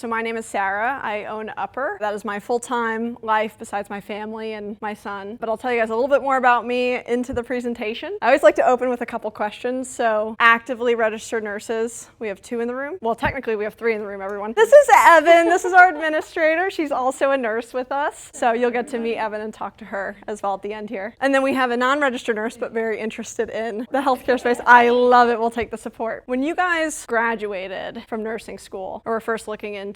So my name is Sara. I own Upper. That is my full-time life besides my family and my son. But I'll tell you guys a little bit more about me into the presentation. I always like to open with a couple questions. So actively registered nurses, we have 2 in the room. Well, technically we have 3 in the room, everyone. This is Evan. This is our administrator. She's also a nurse with us. So you'll get to meet Evan and talk to her as well at the end here. And then we have a non-registered nurse, but very interested in the healthcare space. I love it. We'll take the support. When you guys graduated from nursing school or were first looking into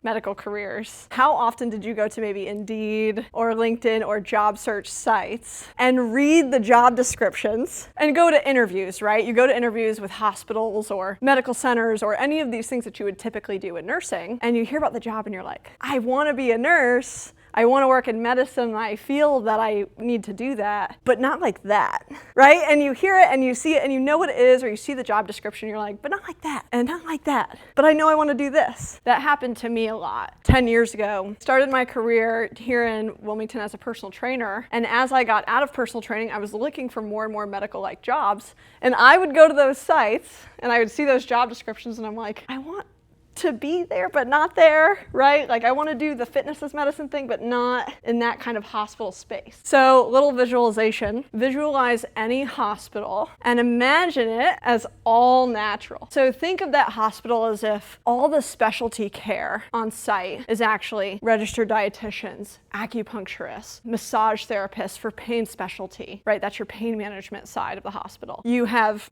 medical careers, how often did you go to maybe Indeed or LinkedIn or job search sites and read the job descriptions and go to interviews, right? You go to interviews with hospitals or medical centers or any of these things that you would typically do in nursing, and you hear about the job and you're like, I want to be a nurse. I want to work in medicine, I feel that I need to do that, but not like that, right? And you hear it and you see it and you know what it is, or you see the job description, you're like, but not like that, and not like that, but I know I want to do this. That happened to me a lot. 10 years ago, started my career here in Wilmington as a personal trainer, and as I got out of personal training, I was looking for more and more medical-like jobs, and I would go to those sites, and I would see those job descriptions, and I'm like, I want to be there, but not there, right? Like I want to do the fitness as medicine thing, but not in that kind of hospital space. So little visualization, visualize any hospital and imagine it as all natural. So think of that hospital as if all the specialty care on site is actually registered dietitians, acupuncturists, massage therapists for pain specialty, right? That's your pain management side of the hospital.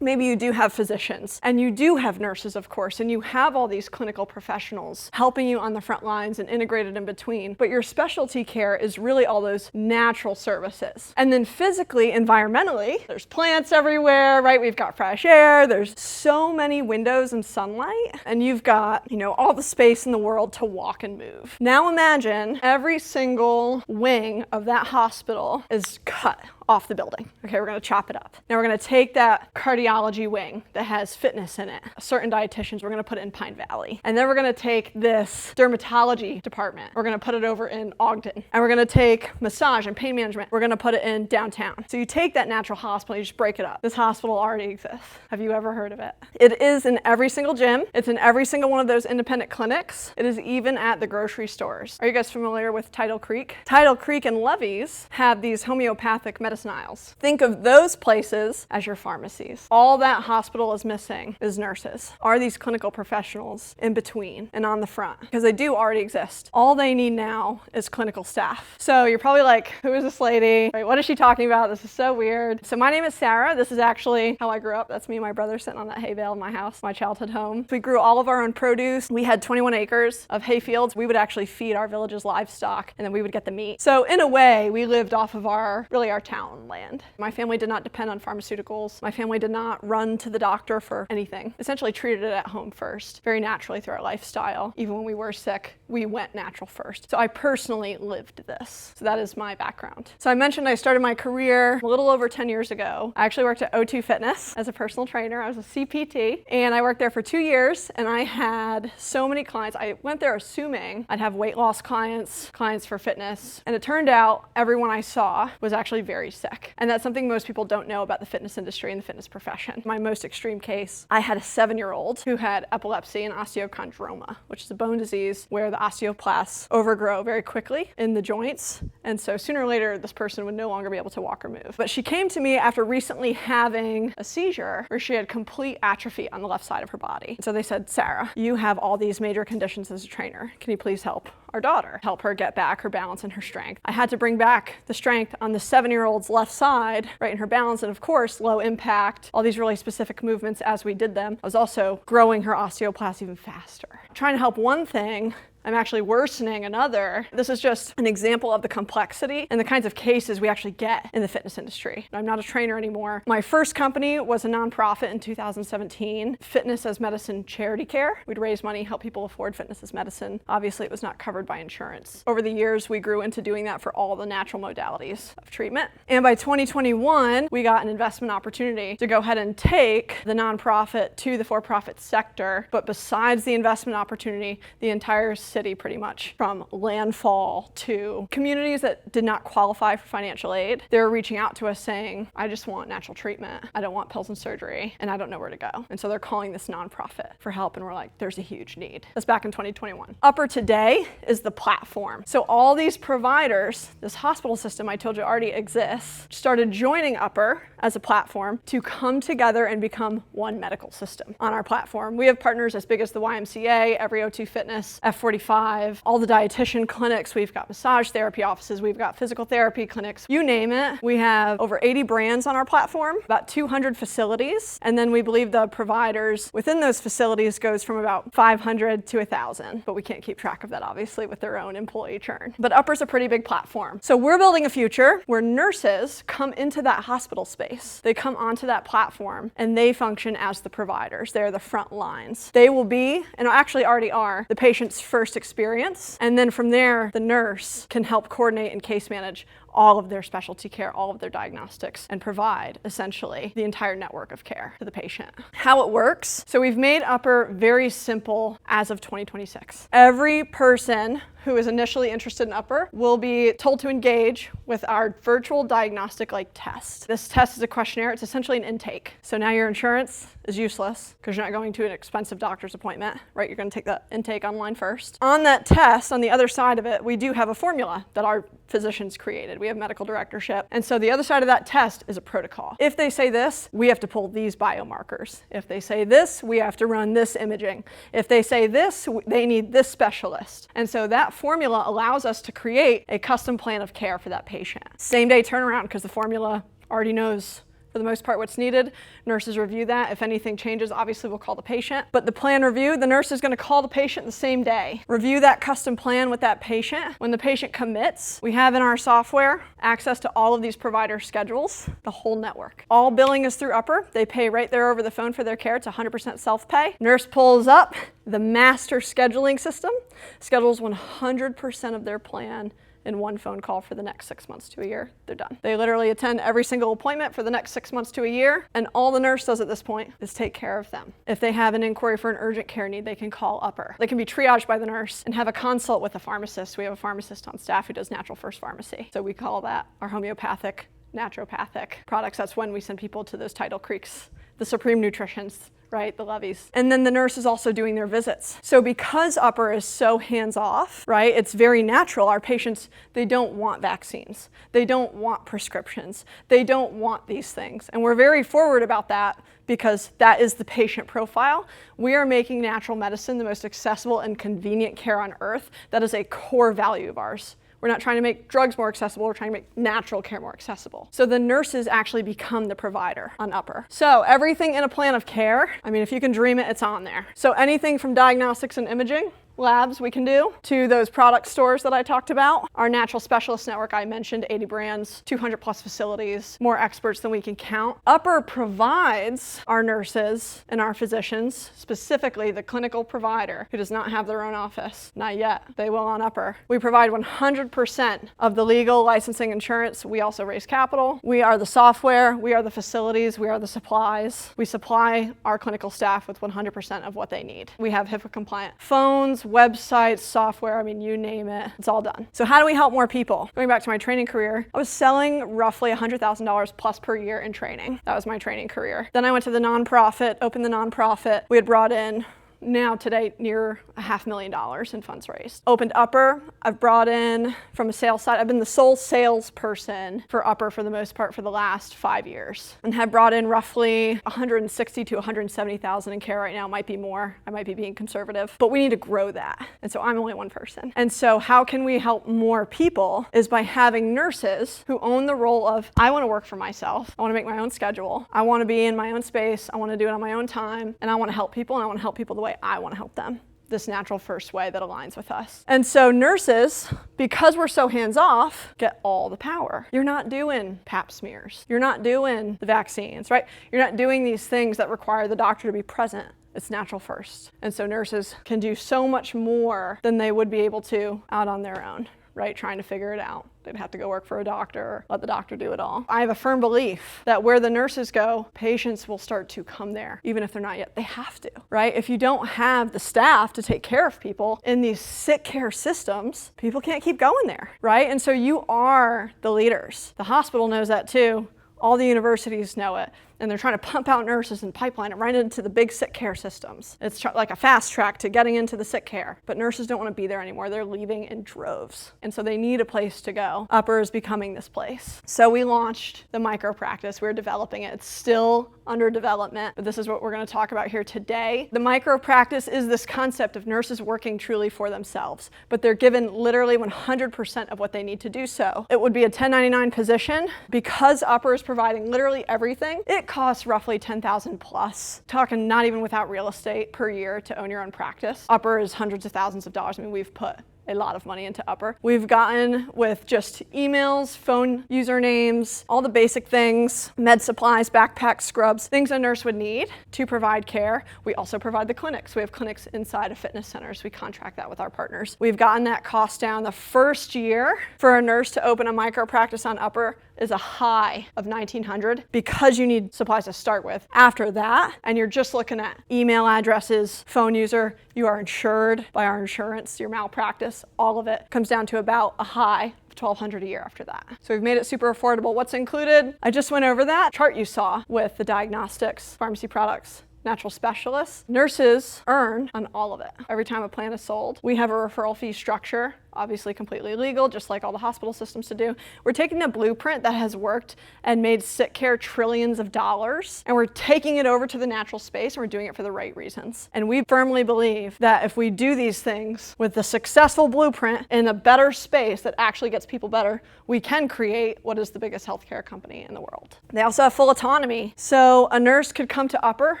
Maybe you do have physicians, and you do have nurses, of course, and you have all these clinical professionals helping you on the front lines and integrated in between. But your specialty care is really all those natural services. And then physically, environmentally, there's plants everywhere, right? We've got fresh air. There's so many windows and sunlight, and you've got, all the space in the world to walk and move. Now imagine every single wing of that hospital is cut off the building. Okay, we're gonna chop it up. Now we're gonna take that cardiology wing that has fitness in it, certain dietitians, we're gonna put it in Pine Valley. And then we're gonna take this dermatology department, we're gonna put it over in Ogden. And we're gonna take massage and pain management, we're gonna put it in downtown. So you take that natural hospital, you just break it up. This hospital already exists. Have you ever heard of it? It is in every single gym. It's in every single one of those independent clinics. It is even at the grocery stores. Are you guys familiar with Tidal Creek? Tidal Creek and Levy's have these homeopathic medicine aisles. Think of those places as your pharmacies. All that hospital is missing is nurses. Are these clinical professionals in between and on the front? Because they do already exist. All they need now is clinical staff. So you're probably like, who is this lady? Right, what is she talking about? This is so weird. So my name is Sara. This is actually how I grew up. That's me and my brother sitting on that hay bale in my house, my childhood home. We grew all of our own produce. We had 21 acres of hay fields. We would actually feed our village's livestock, and then we would get the meat. So in a way, we lived off of our town land. My family did not depend on pharmaceuticals. My family did not run to the doctor for anything. Essentially treated it at home first, very naturally through our lifestyle. Even when we were sick, we went natural first. So I personally lived this. So that is my background. So I mentioned I started my career a little over 10 years ago. I actually worked at O2 Fitness as a personal trainer. I was a CPT, and I worked there for 2 years, and I had so many clients. I went there assuming I'd have weight loss clients for fitness, and it turned out everyone I saw was actually very sick. And that's something most people don't know about the fitness industry and the fitness profession. My most extreme case, I had a 7-year-old who had epilepsy and osteochondroma, which is a bone disease where the osteoblasts overgrow very quickly in the joints. And so sooner or later, this person would no longer be able to walk or move. But she came to me after recently having a seizure where she had complete atrophy on the left side of her body. So they said, Sara, you have all these major conditions as a trainer. Can you please help our daughter, help her get back her balance and her strength? I had to bring back the strength on the 7-year-old's left side, right in her balance, and of course, low impact, all these really specific movements as we did them. I was also growing her osteoblast even faster. Trying to help one thing, I'm actually worsening another. This is just an example of the complexity and the kinds of cases we actually get in the fitness industry. I'm not a trainer anymore. My first company was a nonprofit in 2017, Fitness as Medicine Charity Care. We'd raise money, help people afford fitness as medicine. Obviously, it was not covered by insurance. Over the years, we grew into doing that for all the natural modalities of treatment. And by 2021, we got an investment opportunity to go ahead and take the nonprofit to the for-profit sector. But besides the investment opportunity, the entire city pretty much, from landfall to communities that did not qualify for financial aid. They were reaching out to us saying, I just want natural treatment. I don't want pills and surgery, and I don't know where to go. And so they're calling this nonprofit for help, and we're like, there's a huge need. That's back in 2021. Upper today is the platform. So all these providers, this hospital system I told you already exists, started joining Upper as a platform to come together and become one medical system on our platform. We have partners as big as the YMCA, Every O2 Fitness, F45, all the dietitian clinics. We've got massage therapy offices. We've got physical therapy clinics. You name it. We have over 80 brands on our platform, about 200 facilities. And then we believe the providers within those facilities goes from about 500 to 1,000. But we can't keep track of that, obviously, with their own employee churn. But Upper's a pretty big platform. So we're building a future where nurses come into that hospital space. They come onto that platform and they function as the providers. They're the front lines. They will be, and actually already are, the patient's first experience. And then from there, the nurse can help coordinate and case manage all of their specialty care, all of their diagnostics, and provide essentially the entire network of care to the patient. How it works. So we've made Upper very simple as of 2026. Every person who is initially interested in Upper will be told to engage with our virtual diagnostic test. This test is a questionnaire. It's essentially an intake. So now your insurance is useless because you're not going to an expensive doctor's appointment, right? You're going to take that intake online first. On that test, on the other side of it, we do have a formula that our physicians created. We have medical directorship. And so the other side of that test is a protocol. If they say this, we have to pull these biomarkers. If they say this, we have to run this imaging. If they say this, they need this specialist. And so that formula allows us to create a custom plan of care for that patient. Same day turnaround because the formula already knows for the most part what's needed. Nurses review that. If anything changes, obviously we'll call the patient. But the plan review, the nurse is going to call the patient the same day. Review that custom plan with that patient. When the patient commits, we have in our software access to all of these provider schedules, the whole network. All billing is through Upper. They pay right there over the phone for their care. It's 100% self-pay. Nurse pulls up the master scheduling system, schedules 100% of their plan in one phone call for the next 6 months to a year. They're done. They literally attend every single appointment for the next 6 months to a year, and all the nurse does at this point is take care of them. If they have an inquiry for an urgent care need, they can call Upper. They can be triaged by the nurse and have a consult with a pharmacist. We have a pharmacist on staff who does natural first pharmacy. So we call that our homeopathic, naturopathic products. That's when we send people to those tidal creeks, the Supreme Nutritions, right, the levies. And then the nurse is also doing their visits. So because Upper is so hands-off, right, it's very natural. Our patients, they don't want vaccines. They don't want prescriptions. They don't want these things. And we're very forward about that because that is the patient profile. We are making natural medicine the most accessible and convenient care on earth. That is a core value of ours. We're not trying to make drugs more accessible, we're trying to make natural care more accessible. So the nurses actually become the provider on Upper. So everything in a plan of care, I mean, if you can dream it, it's on there. So anything from diagnostics and imaging, labs we can do, to those product stores that I talked about. Our natural specialist network, I mentioned 80 brands, 200 plus facilities, more experts than we can count. Upper provides our nurses and our physicians, specifically the clinical provider who does not have their own office. Not yet. They will on Upper. We provide 100% of the legal, licensing, insurance. We also raise capital. We are the software. We are the facilities. We are the supplies. We supply our clinical staff with 100% of what they need. We have HIPAA compliant phones, websites, software, I mean, you name it, it's all done. So how do we help more people? Going back to my training career, I was selling roughly $100,000 plus per year in training. That was my training career. Then I went to the nonprofit, opened the nonprofit. We had brought in now today near $500,000 in funds raised. Opened Upper, I've brought in from a sales side, I've been the sole salesperson for Upper for the most part for the last 5 years and have brought in roughly 160 to 170,000 in care right now. It might be more, I might be being conservative, but we need to grow that. And so I'm only one person. And so how can we help more people is by having nurses who own the role of, I want to work for myself. I want to make my own schedule. I want to be in my own space. I want to do it on my own time. And I want to help people, and I want to help people the way I want to help them. This natural first way that aligns with us. And so nurses, because we're so hands-off, get all the power. You're not doing pap smears. You're not doing the vaccines, right? You're not doing these things that require the doctor to be present. It's natural first. And so nurses can do so much more than they would be able to out on their own. right? Trying to figure it out. They'd have to go work for a doctor or let the doctor do it all. I have a firm belief that where the nurses go, patients will start to come there, even if they're not yet. They have to, right? If you don't have the staff to take care of people in these sick care systems, people can't keep going there, right? And so you are the leaders. The hospital knows that too. All the universities know it. And they're trying to pump out nurses and pipeline it right into the big sick care systems. It's like a fast track to getting into the sick care. But nurses don't want to be there anymore. They're leaving in droves. And so they need a place to go. Upper is becoming this place. So we launched the MicroPractice. We're developing it. It's still under development, but this is what we're going to talk about here today. The MicroPractice is this concept of nurses working truly for themselves, but they're given literally 100% of what they need to do so. It would be a 1099 position. Because Upper is providing literally everything, it costs roughly $10,000 plus, talking not even without real estate per year to own your own practice. Upper is hundreds of thousands of dollars. I mean, we've put a lot of money into Upper. We've gotten with just emails, phone usernames, all the basic things, med supplies, backpacks, scrubs, things a nurse would need to provide care. We also provide the clinics. We have clinics inside of fitness centers. We contract that with our partners. We've gotten that cost down. The first year for a nurse to open a MicroPractice on Upper is a high of $1,900 because you need supplies to start with. After that, and you're just looking at email addresses, phone user, you are insured by our insurance, your malpractice, all of it comes down to about a high of $1,200 a year after that. So we've made it super affordable. What's included? I just went over that chart you saw with the diagnostics, pharmacy products, natural specialists. Nurses earn on all of it every time a plan is sold. We have a referral fee structure, obviously completely legal, just like all the hospital systems to do. We're taking a blueprint that has worked and made sick care trillions of dollars, and we're taking it over to the natural space, and we're doing it for the right reasons. And we firmly believe that if we do these things with the successful blueprint in a better space that actually gets people better, we can create what is the biggest healthcare company in the world. They also have full autonomy. So a nurse could come to Upper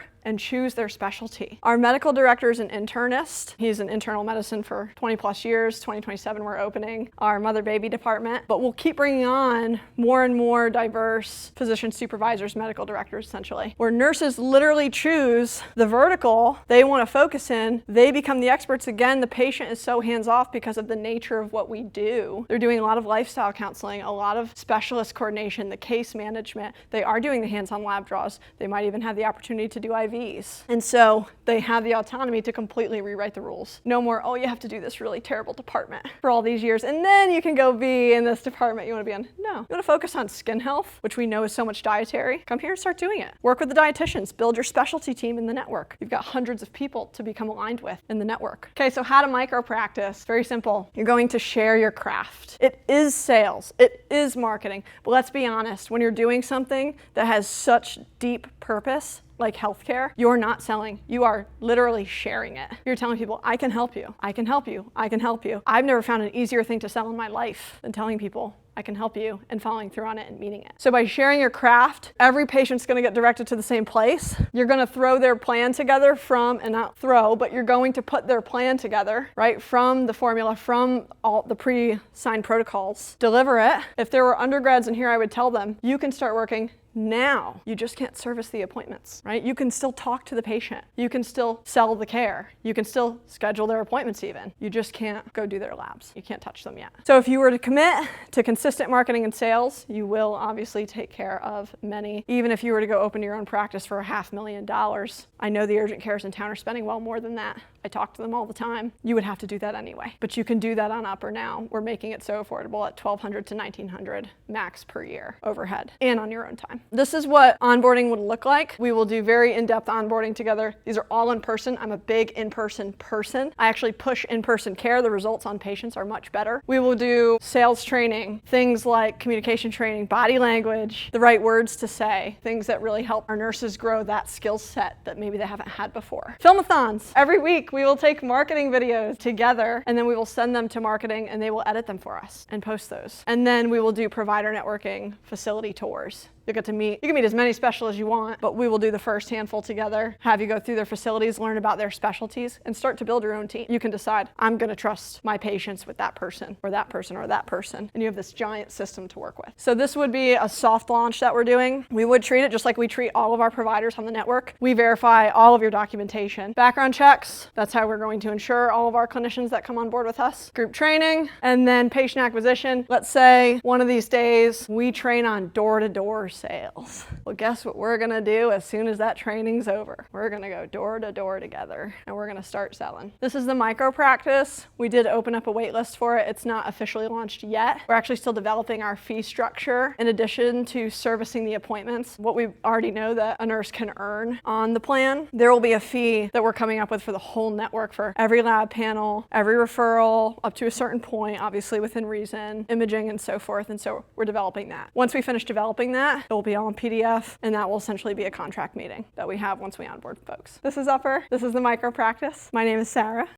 and choose their specialty. Our medical director is an internist. He's in internal medicine for 20 plus years. 2027 we're opening our mother-baby department, but we'll keep bringing on more and more diverse physician supervisors, medical directors essentially, where nurses literally choose the vertical they want to focus in. They become the experts. Again, the patient is so hands-off because of the nature of what we do. They're doing a lot of lifestyle counseling, a lot of specialist coordination, the case management. They are doing the hands-on lab draws. They might even have the opportunity to do IVs. And so they have the autonomy to completely rewrite the rules. No more, oh, you have to do this really terrible department for all these years, and then you can go be in this department you want to be in. No, you want to focus on skin health, which we know is so much dietary. Come here and start doing it. Work with the dietitians, build your specialty team in the network. You've got hundreds of people to become aligned with in the network. Okay, so how to MicroPractice? Very simple. You're going to share your craft. It is sales, it is marketing, but let's be honest, when you're doing something that has such deep purpose, like healthcare, you're not selling. You are literally sharing it. You're telling people, I can help you. I can help you. I can help you. I've never found an easier thing to sell in my life than telling people, I can help you, and following through on it and meaning it. So by sharing your craft, every patient's gonna get directed to the same place. You're gonna throw their plan together and not throw, but you're going to put their plan together, right? From the formula, from all the pre-signed protocols, deliver it. If there were undergrads in here, I would tell them, you can start working now. You just can't service the appointments, right? You can still talk to the patient. You can still sell the care. You can still schedule their appointments even. You just can't go do their labs. You can't touch them yet. So if you were to commit to consistent marketing and sales, you will obviously take care of many. Even if you were to go open your own practice for $500,000, I know the urgent cares in town are spending well more than that. I talk to them all the time. You would have to do that anyway, but you can do that on Upper now. We're making it so affordable at $1,200 to $1,900 max per year overhead and on your own time. This is what onboarding would look like. We will do very in-depth onboarding together. These are all in person. I'm a big in-person person. I actually push in-person care. The results on patients are much better. We will do sales training, things like communication training, body language, the right words to say, things that really help our nurses grow that skill set that maybe they haven't had before. Filmathons. Every week we will take marketing videos together and then we will send them to marketing and they will edit them for us and post those. And then we will do provider networking facility tours You'll get to meet, you can meet as many specialists as you want, but we will do the first handful together, have you go through their facilities, learn about their specialties, and start to build your own team. You can decide, I'm going to trust my patients with that person, or that person, or that person, and you have this giant system to work with. So this would be a soft launch that we're doing. We would treat it just like we treat all of our providers on the network. We verify all of your documentation. Background checks, that's how we're going to ensure all of our clinicians that come on board with us. Group training, and then patient acquisition. Let's say one of these days we train on door-to-door sales. Well, guess what we're gonna do as soon as that training's over? We're gonna go door-to-door together, and we're gonna start selling. This is the MicroPractice. We did open up a wait list for it. It's not officially launched yet. We're actually still developing our fee structure in addition to servicing the appointments. What we already know that a nurse can earn on the plan, there will be a fee that we're coming up with for the whole network for every lab panel, every referral up to a certain point, obviously within reason, imaging and so forth. And so we're developing that. Once we finish developing that, it will be all in PDF, and that will essentially be a contract meeting that we have once we onboard folks. This is Upper. This is the MicroPractice. My name is Sarah.